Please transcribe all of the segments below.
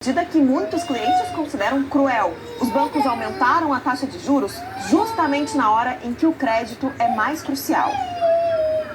Medida que muitos clientes consideram cruel. Os bancos aumentaram a taxa de juros justamente na hora em que o crédito é mais crucial.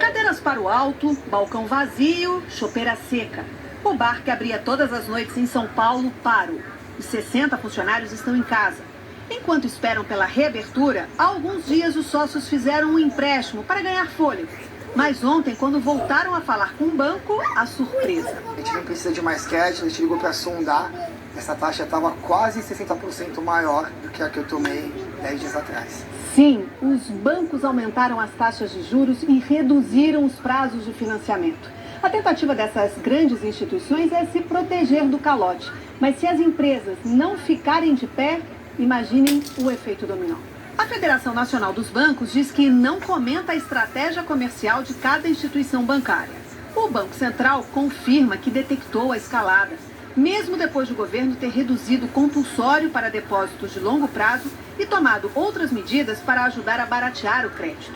Cadeiras para o alto, balcão vazio, chopeira seca. O bar que abria todas as noites em São Paulo parou. Os 60 funcionários estão em casa. Enquanto esperam pela reabertura, há alguns dias os sócios fizeram um empréstimo para ganhar fôlego. Mas ontem, quando voltaram a falar com o banco, a surpresa. A gente não precisa de mais crédito, a gente ligou para sondar. Essa taxa estava quase 60% maior do que a que eu tomei 10 dias atrás. Sim, os bancos aumentaram as taxas de juros e reduziram os prazos de financiamento. A tentativa dessas grandes instituições é se proteger do calote. Mas se as empresas não ficarem de pé, imaginem o efeito dominó. A Federação Nacional dos Bancos diz que não comenta a estratégia comercial de cada instituição bancária. O Banco Central confirma que detectou a escalada, mesmo depois do governo ter reduzido o compulsório para depósitos de longo prazo e tomado outras medidas para ajudar a baratear o crédito.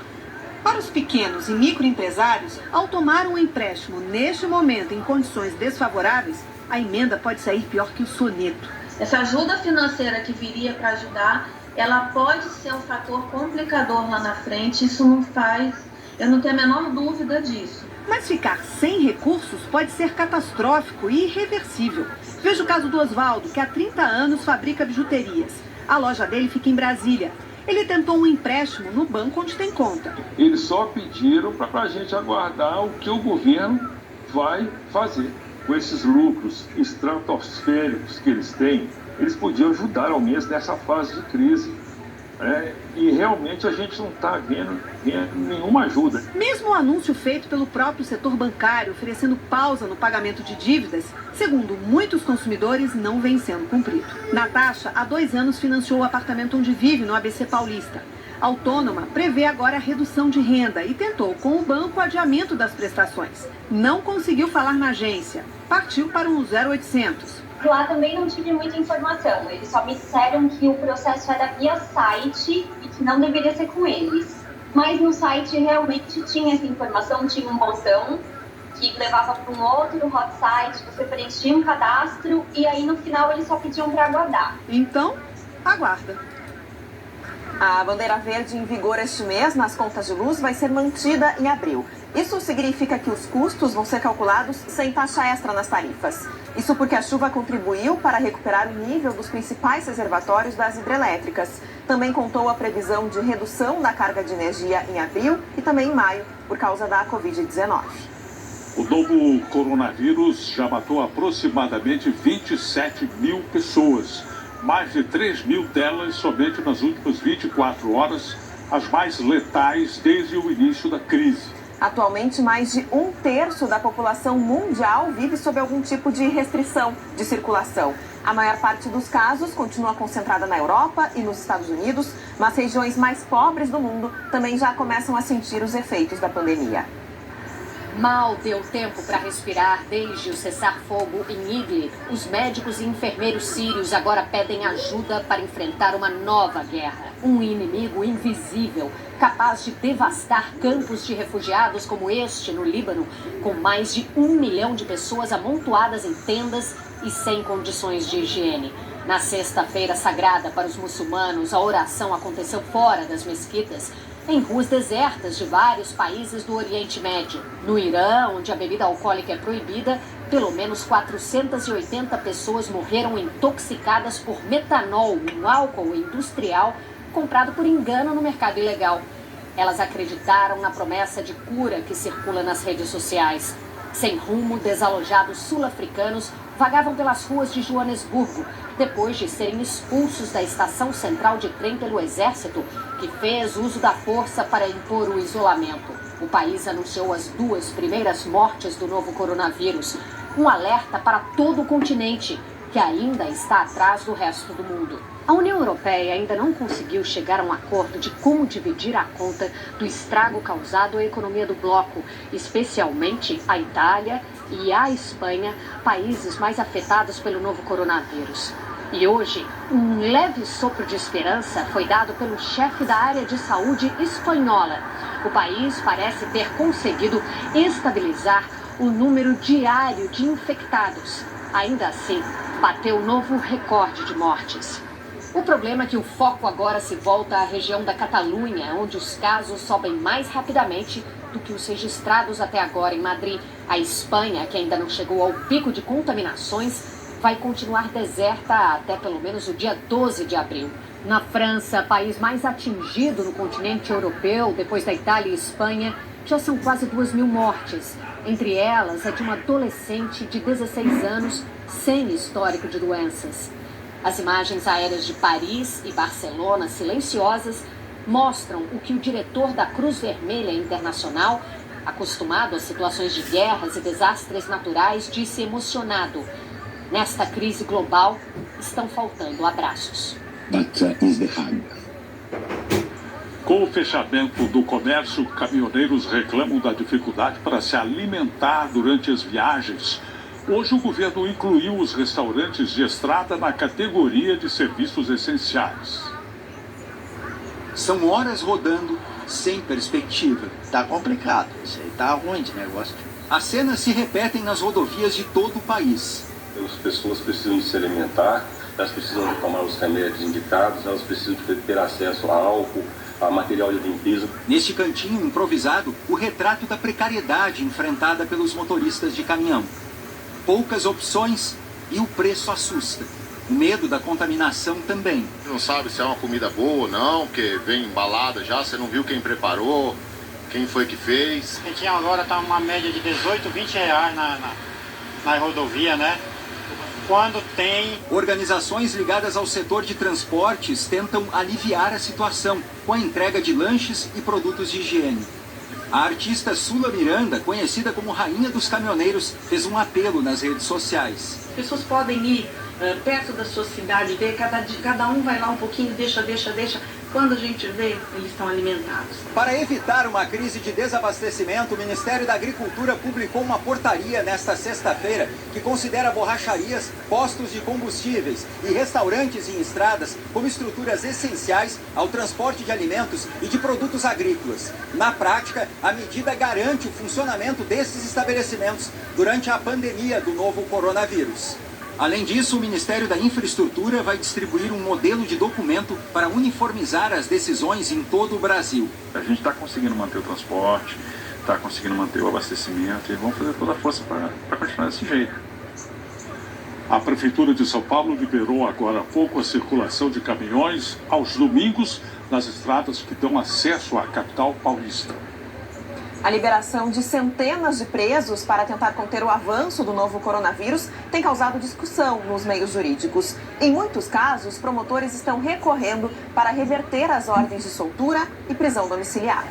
Para os pequenos e microempresários, ao tomar um empréstimo neste momento em condições desfavoráveis, a emenda pode sair pior que o soneto. Essa ajuda financeira que viria para ajudar, ela pode ser um fator complicador lá na frente, eu não tenho a menor dúvida disso. Mas ficar sem recursos pode ser catastrófico e irreversível. Veja o caso do Oswaldo, que há 30 anos fabrica bijuterias. A loja dele fica em Brasília. Ele tentou um empréstimo no banco onde tem conta. Eles só pediram para a gente aguardar o que o governo vai fazer. Com esses lucros estratosféricos que eles têm, eles podiam ajudar ao menos nessa fase de crise. E realmente a gente não está vendo nenhuma ajuda. Mesmo o anúncio feito pelo próprio setor bancário oferecendo pausa no pagamento de dívidas, segundo muitos consumidores, não vem sendo cumprido. Natasha, há 2 anos, financiou o apartamento onde vive no ABC Paulista. A autônoma prevê agora a redução de renda e tentou com o banco o adiamento das prestações. Não conseguiu falar na agência. Partiu para um 0800. Lá também não tive muita informação. Eles só me disseram que o processo era via site e que não deveria ser com eles. Mas no site realmente tinha essa informação, tinha um botão que levava para um outro hot site, você preenchia um cadastro e aí no final eles só pediam para aguardar. Então, aguarda. A bandeira verde em vigor este mês nas contas de luz vai ser mantida em abril. Isso significa que os custos vão ser calculados sem taxa extra nas tarifas. Isso porque a chuva contribuiu para recuperar o nível dos principais reservatórios das hidrelétricas. Também contou a previsão de redução da carga de energia em abril e também em maio, por causa da Covid-19. O novo coronavírus já matou aproximadamente 27 mil pessoas. Mais de 3 mil delas somente nas últimas 24 horas, as mais letais desde o início da crise. Atualmente, mais de 1/3 da população mundial vive sob algum tipo de restrição de circulação. A maior parte dos casos continua concentrada na Europa e nos Estados Unidos, mas regiões mais pobres do mundo também já começam a sentir os efeitos da pandemia. Mal deu tempo para respirar desde o cessar-fogo em Idlib. Os médicos e enfermeiros sírios agora pedem ajuda para enfrentar uma nova guerra. Um inimigo invisível, capaz de devastar campos de refugiados como este no Líbano, com mais de 1 milhão de pessoas amontoadas em tendas e sem condições de higiene. Na sexta-feira sagrada para os muçulmanos, a oração aconteceu fora das mesquitas, em ruas desertas de vários países do Oriente Médio. No Irã, onde a bebida alcoólica é proibida, pelo menos 480 pessoas morreram intoxicadas por metanol, um álcool industrial comprado por engano no mercado ilegal. Elas acreditaram na promessa de cura que circula nas redes sociais. Sem rumo, desalojados sul-africanos vagavam pelas ruas de Joanesburgo, depois de serem expulsos da estação central de trem pelo exército, que fez uso da força para impor o isolamento. O país anunciou as 2 primeiras mortes do novo coronavírus, um alerta para todo o continente, que ainda está atrás do resto do mundo. A União Europeia ainda não conseguiu chegar a um acordo de como dividir a conta do estrago causado à economia do bloco, especialmente a Itália e a Espanha, países mais afetados pelo novo coronavírus. E hoje, um leve sopro de esperança foi dado pelo chefe da área de saúde espanhola. O país parece ter conseguido estabilizar o número diário de infectados. Ainda assim, bateu novo recorde de mortes. O problema é que o foco agora se volta à região da Catalunha, onde os casos sobem mais rapidamente do que os registrados até agora em Madrid. A Espanha, que ainda não chegou ao pico de contaminações, vai continuar deserta até pelo menos o dia 12 de abril. Na França, país mais atingido no continente europeu, depois da Itália e Espanha, já são quase 2.000 mortes. Entre elas, a de uma adolescente de 16 anos sem histórico de doenças. As imagens aéreas de Paris e Barcelona, silenciosas, mostram o que o diretor da Cruz Vermelha Internacional, acostumado a situações de guerras e desastres naturais, disse emocionado. Nesta crise global, estão faltando abraços. Com o fechamento do comércio, caminhoneiros reclamam da dificuldade para se alimentar durante as viagens. Hoje o governo incluiu os restaurantes de estrada na categoria de serviços essenciais. São horas rodando sem perspectiva. Tá complicado, isso aí tá ruim de negócio. As cenas se repetem nas rodovias de todo o país. As pessoas precisam de se alimentar, elas precisam tomar os remédios indicados, elas precisam de ter acesso a álcool, a material de limpeza. Neste cantinho improvisado, o retrato da precariedade enfrentada pelos motoristas de caminhão. Poucas opções e o preço assusta. O medo da contaminação também. Não sabe se é uma comida boa ou não, porque vem embalada já, você não viu quem preparou, quem foi que fez. O quentinho agora está uma média de 18, 20 reais na rodovia, né? Quando tem... Organizações ligadas ao setor de transportes tentam aliviar a situação com a entrega de lanches e produtos de higiene. A artista Sula Miranda, conhecida como Rainha dos Caminhoneiros, fez um apelo nas redes sociais. As pessoas podem ir perto da sua cidade, ver, cada um vai lá um pouquinho, deixa. Quando a gente vê, eles estão alimentados. Para evitar uma crise de desabastecimento, o Ministério da Agricultura publicou uma portaria nesta sexta-feira que considera borracharias, postos de combustíveis e restaurantes em estradas como estruturas essenciais ao transporte de alimentos e de produtos agrícolas. Na prática, a medida garante o funcionamento desses estabelecimentos durante a pandemia do novo coronavírus. Além disso, o Ministério da Infraestrutura vai distribuir um modelo de documento para uniformizar as decisões em todo o Brasil. A gente está conseguindo manter o transporte, está conseguindo manter o abastecimento e vamos fazer toda a força para continuar desse jeito. A Prefeitura de São Paulo liberou agora há pouco a circulação de caminhões aos domingos nas estradas que dão acesso à capital paulista. A liberação de centenas de presos para tentar conter o avanço do novo coronavírus tem causado discussão nos meios jurídicos. Em muitos casos, promotores estão recorrendo para reverter as ordens de soltura e prisão domiciliar.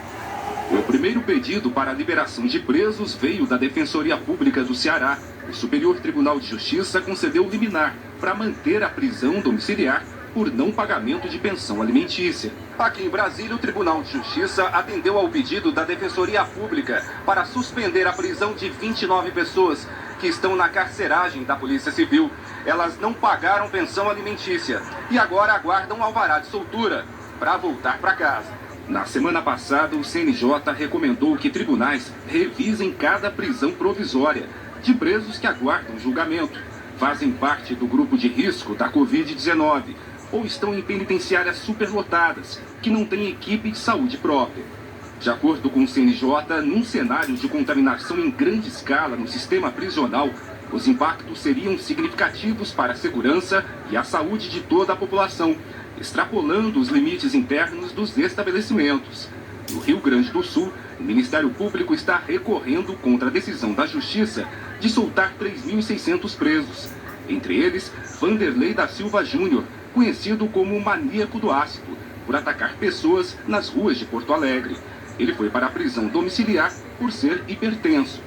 O primeiro pedido para a liberação de presos veio da Defensoria Pública do Ceará. O Superior Tribunal de Justiça concedeu liminar para manter a prisão domiciliar por não pagamento de pensão alimentícia. Aqui em Brasília, o Tribunal de Justiça atendeu ao pedido da Defensoria Pública para suspender a prisão de 29 pessoas que estão na carceragem da Polícia Civil. Elas não pagaram pensão alimentícia e agora aguardam alvará de soltura para voltar para casa. Na semana passada, o CNJ recomendou que tribunais revisem cada prisão provisória de presos que aguardam julgamento, fazem parte do grupo de risco da Covid-19 ou estão em penitenciárias superlotadas, que não têm equipe de saúde própria. De acordo com o CNJ, num cenário de contaminação em grande escala no sistema prisional, os impactos seriam significativos para a segurança e a saúde de toda a população, extrapolando os limites internos dos estabelecimentos. No Rio Grande do Sul, o Ministério Público está recorrendo contra a decisão da Justiça de soltar 3.600 presos. Entre eles, Vanderlei da Silva Júnior, conhecido como o maníaco do ácido, por atacar pessoas nas ruas de Porto Alegre. Ele foi para a prisão domiciliar por ser hipertenso.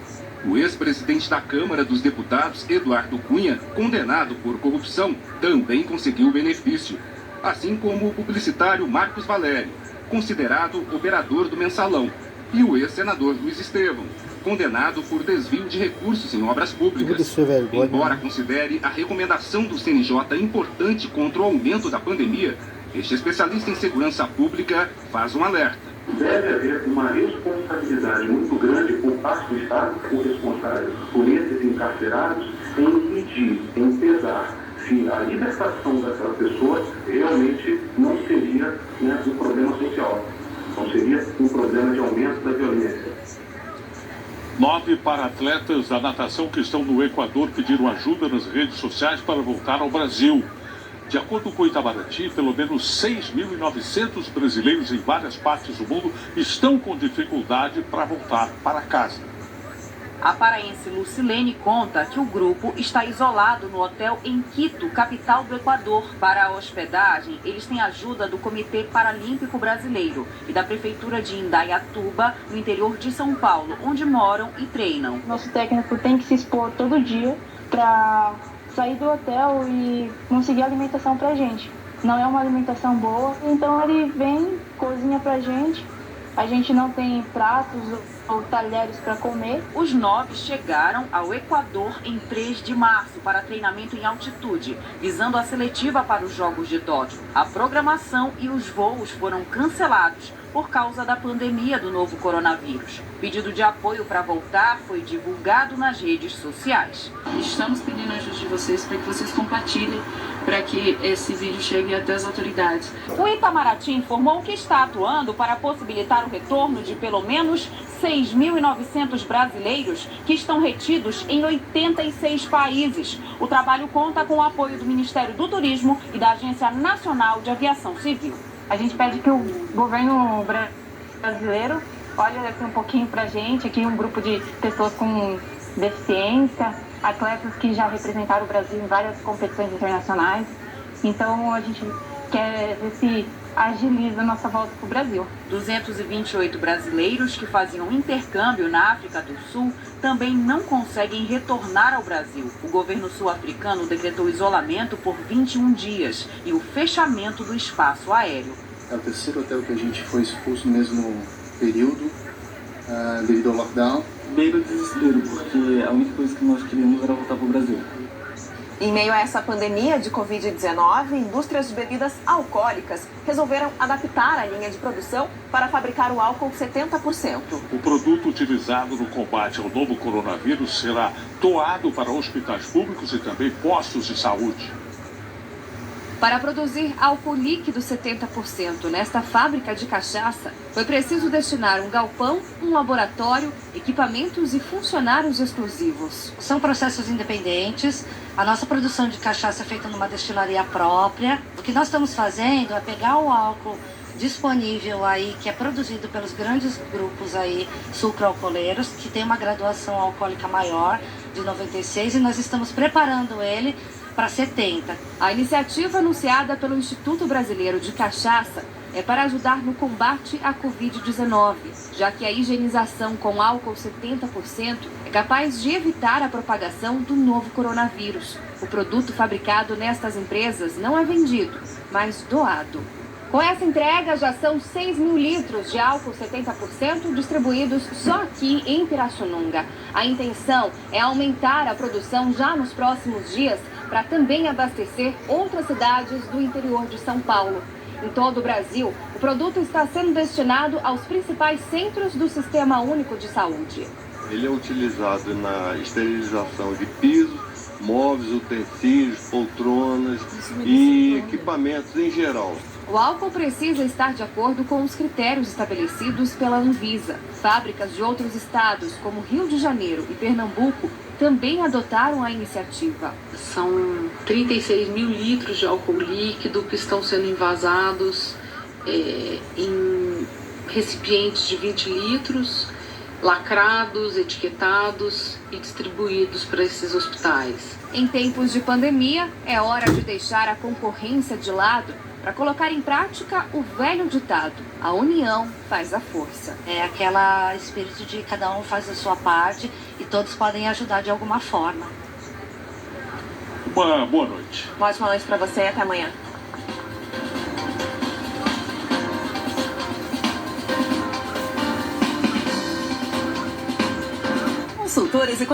O ex-presidente da Câmara dos Deputados, Eduardo Cunha, condenado por corrupção, também conseguiu benefício, assim como o publicitário Marcos Valério, considerado operador do mensalão, e o ex-senador Luiz Estevão, condenado por desvio de recursos em obras públicas. Embora considere a recomendação do CNJ importante contra o aumento da pandemia, este especialista em segurança pública faz um alerta. Deve haver uma responsabilidade muito grande por parte do Estado, por responsáveis por esses encarcerados, em impedir, em pesar se a libertação daquela pessoa realmente não seria, né, um problema social, não seria um problema de aumento da violência. 9 para-atletas da natação que estão no Equador pediram ajuda nas redes sociais para voltar ao Brasil. De acordo com o Itamaraty, pelo menos 6.900 brasileiros em várias partes do mundo estão com dificuldade para voltar para casa. A paraense Lucilene conta que o grupo está isolado no hotel em Quito, capital do Equador. Para a hospedagem, eles têm ajuda do Comitê Paralímpico Brasileiro e da Prefeitura de Indaiatuba, no interior de São Paulo, onde moram e treinam. Nosso técnico tem que se expor todo dia para sair do hotel e conseguir alimentação pra gente. Não é uma alimentação boa, então ele vem, cozinha pra gente. A gente não tem pratos ou talheres para comer. Os 9 chegaram ao Equador em 3 de março para treinamento em altitude, visando a seletiva para os Jogos de Tóquio. A programação e os voos foram cancelados por causa da pandemia do novo coronavírus. Pedido de apoio para voltar foi divulgado nas redes sociais. Estamos pedindo a ajuda de vocês para que vocês compartilhem, para que esse vídeo chegue até as autoridades. O Itamaraty informou que está atuando para possibilitar o retorno de pelo menos 6.900 brasileiros que estão retidos em 86 países. O trabalho conta com o apoio do Ministério do Turismo e da Agência Nacional de Aviação Civil. A gente pede que o governo brasileiro olhe aqui um pouquinho pra gente, aqui um grupo de pessoas com deficiência, atletas que já representaram o Brasil em várias competições internacionais. Então a gente quer ver se agiliza a nossa volta para o Brasil. 228 brasileiros que faziam intercâmbio na África do Sul também não conseguem retornar ao Brasil. O governo sul-africano decretou isolamento por 21 dias e o fechamento do espaço aéreo. É o terceiro hotel que a gente foi expulso no mesmo período, devido ao lockdown. Beira o desespero, porque a única coisa que nós queríamos era voltar para o Brasil. Em meio a essa pandemia de Covid-19, indústrias de bebidas alcoólicas resolveram adaptar a linha de produção para fabricar o álcool 70%. O produto utilizado no combate ao novo coronavírus será doado para hospitais públicos e também postos de saúde. Para produzir álcool líquido 70% nesta fábrica de cachaça, foi preciso destinar um galpão, um laboratório, equipamentos e funcionários exclusivos. São processos independentes. A nossa produção de cachaça é feita numa destilaria própria. O que nós estamos fazendo é pegar o álcool disponível aí, que é produzido pelos grandes grupos aí, sucroalcooleiros, que tem uma graduação alcoólica maior, de 96, e nós estamos preparando ele para 70. A iniciativa anunciada pelo Instituto Brasileiro de Cachaça é para ajudar no combate à Covid-19, já que a higienização com álcool 70% é capaz de evitar a propagação do novo coronavírus. O produto fabricado nestas empresas não é vendido, mas doado. Com essa entrega, já são 6.000 litros de álcool 70% distribuídos só aqui em Pirassununga. A intenção é aumentar a produção já nos próximos dias para também abastecer outras cidades do interior de São Paulo. Em todo o Brasil, o produto está sendo destinado aos principais centros do Sistema Único de Saúde. Ele é utilizado na esterilização de pisos, móveis, utensílios, poltronas e equipamentos em geral. O álcool precisa estar de acordo com os critérios estabelecidos pela Anvisa. Fábricas de outros estados, como Rio de Janeiro e Pernambuco, também adotaram a iniciativa. São 36.000 litros de álcool líquido que estão sendo envasados em recipientes de 20 litros, lacrados, etiquetados e distribuídos para esses hospitais. Em tempos de pandemia, é hora de deixar a concorrência de lado para colocar em prática o velho ditado: a união faz a força. É aquela espírito de cada um faz a sua parte e todos podem ajudar de alguma forma. Uma boa noite. Uma ótima noite para você e até amanhã. Consultores e